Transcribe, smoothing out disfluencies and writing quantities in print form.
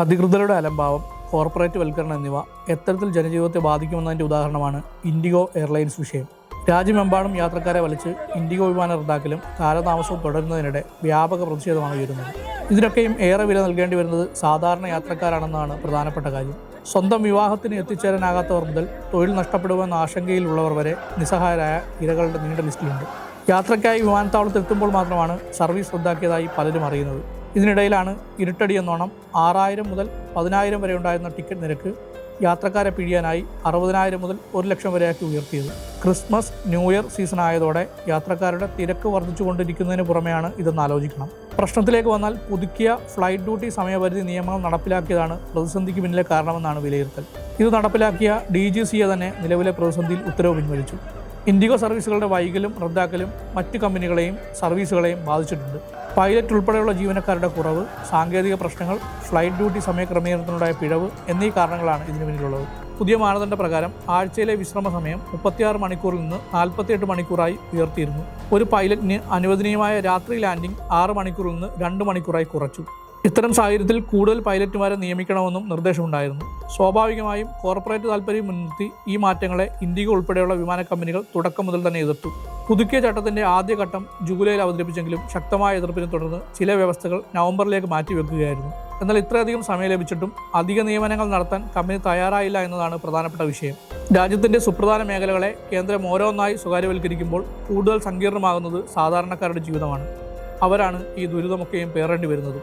അധികൃതരുടെ അലംഭാവം, കോർപ്പറേറ്റ് വൽക്കരണം എന്നിവ എത്തരത്തിൽ ജനജീവിതത്തെ ബാധിക്കുമെന്നതിൻ്റെ ഉദാഹരണമാണ് ഇൻഡിഗോ എയർലൈൻസ് വിഷയം. രാജ്യമെമ്പാടും യാത്രക്കാരെ വലിച്ച് ഇൻഡിഗോ വിമാനം റദ്ദാക്കലും കാലതാമസവും തുടരുന്നതിനിടെ വ്യാപക പ്രതിഷേധമാണ് ഉയരുന്നത്. ഇതിനൊക്കെയും ഏറെ വില നൽകേണ്ടി വരുന്നത് സാധാരണ യാത്രക്കാരാണെന്നാണ് പ്രധാനപ്പെട്ട കാര്യം. സ്വന്തം വിവാഹത്തിന് എത്തിച്ചേരാനാകാത്തവർ മുതൽ തൊഴിൽ നഷ്ടപ്പെടുമെന്ന ആശങ്കയിലുള്ളവർ വരെ നിസ്സഹായരായ ഇരകളുടെ നീണ്ട ലിസ്റ്റിലുണ്ട്. യാത്രയ്ക്കായി വിമാനത്താവളത്തിലെത്തുമ്പോൾ മാത്രമാണ് സർവീസ് റദ്ദാക്കിയതായി പലരും അറിയുന്നത്. ഇതിനിടയിലാണ് ഇരുട്ടടി എന്നോണം 6000 മുതൽ 10000 വരെ ഉണ്ടായിരുന്ന ടിക്കറ്റ് നിരക്ക് യാത്രക്കാരെ പിഴിയാനായി 60,000 മുതൽ 1,00,000 വരെയാക്കി ഉയർത്തിയത്. ക്രിസ്മസ്, ന്യൂ ഇയർ സീസൺ ആയതോടെ യാത്രക്കാരുടെ തിരക്ക് വർദ്ധിച്ചുകൊണ്ടിരിക്കുന്നതിന് പുറമെയാണ് ഇതെന്ന് ആലോചിക്കണം. പ്രശ്നത്തിലേക്ക് വന്നാൽ പുതുക്കിയ ഫ്ലൈറ്റ് ഡ്യൂട്ടി സമയപരിധി നിയമങ്ങൾ നടപ്പിലാക്കിയതാണ് പ്രതിസന്ധിക്ക് പിന്നിലെ കാരണമെന്നാണ് വിലയിരുത്തൽ. ഇത് നടപ്പിലാക്കിയ DGCA തന്നെ നിലവിലെ പ്രതിസന്ധിയിൽ ഉത്തരവ് പിൻവലിച്ചു. ഇൻഡിഗോ സർവീസുകളുടെ വൈകലും റദ്ദാക്കലും മറ്റ് കമ്പനികളെയും സർവീസുകളെയും ബാധിച്ചിട്ടുണ്ട്. പൈലറ്റ് ഉൾപ്പെടെയുള്ള ജീവനക്കാരുടെ കുറവ്, സാങ്കേതിക പ്രശ്നങ്ങൾ, ഫ്ലൈറ്റ് ഡ്യൂട്ടി സമയക്രമീകരണത്തിനുണ്ടായ പിഴവ് എന്നീ കാരണങ്ങളാണ് ഇതിനു പിന്നിലുള്ളത്. പുതിയ മാനദണ്ഡ പ്രകാരം ആഴ്ചയിലെ വിശ്രമ സമയം 36 മണിക്കൂറിൽ നിന്ന് 48 മണിക്കൂറായി ഉയർത്തിയിരുന്നു. ഒരു പൈലറ്റിന് അനുവദനീയമായ രാത്രി ലാൻഡിംഗ് 6 മണിക്കൂറിൽ നിന്ന് 2 മണിക്കൂറായി കുറച്ചു. ഇത്തരം സാഹചര്യത്തിൽ കൂടുതൽ പൈലറ്റുമാരെ നിയമിക്കണമെന്നും നിർദ്ദേശമുണ്ടായിരുന്നു. സ്വാഭാവികമായും കോർപ്പറേറ്റ് താൽപ്പര്യം മുൻനിർത്തി ഈ മാറ്റങ്ങളെ ഇൻഡിഗോ ഉൾപ്പെടെയുള്ള വിമാന കമ്പനികൾ തുടക്കം മുതൽ തന്നെ എതിർത്തു. പുതുക്കിയ ചട്ടത്തിന്റെ ആദ്യഘട്ടം ജൂലൈയിൽ അവതരിപ്പിച്ചെങ്കിലും ശക്തമായ എതിർപ്പിനെ തുടർന്ന് ചില വ്യവസ്ഥകൾ നവംബറിലേക്ക് മാറ്റിവെക്കുകയായിരുന്നു. എന്നാൽ ഇത്രയധികം സമയം ലഭിച്ചിട്ടും അധിക നിയമനങ്ങൾ നടത്താൻ കമ്പനി തയ്യാറായില്ല എന്നതാണ് പ്രധാനപ്പെട്ട വിഷയം. രാജ്യത്തിന്റെ സുപ്രധാന മേഖലകളെ കേന്ദ്രം ഓരോന്നായി സ്വകാര്യവൽക്കരിക്കുമ്പോൾ കൂടുതൽ സങ്കീർണമാകുന്നത് സാധാരണക്കാരുടെ ജീവിതമാണ്. അവരാണ് ഈ ദുരിതമൊക്കെയും പേറേണ്ടി വരുന്നത്.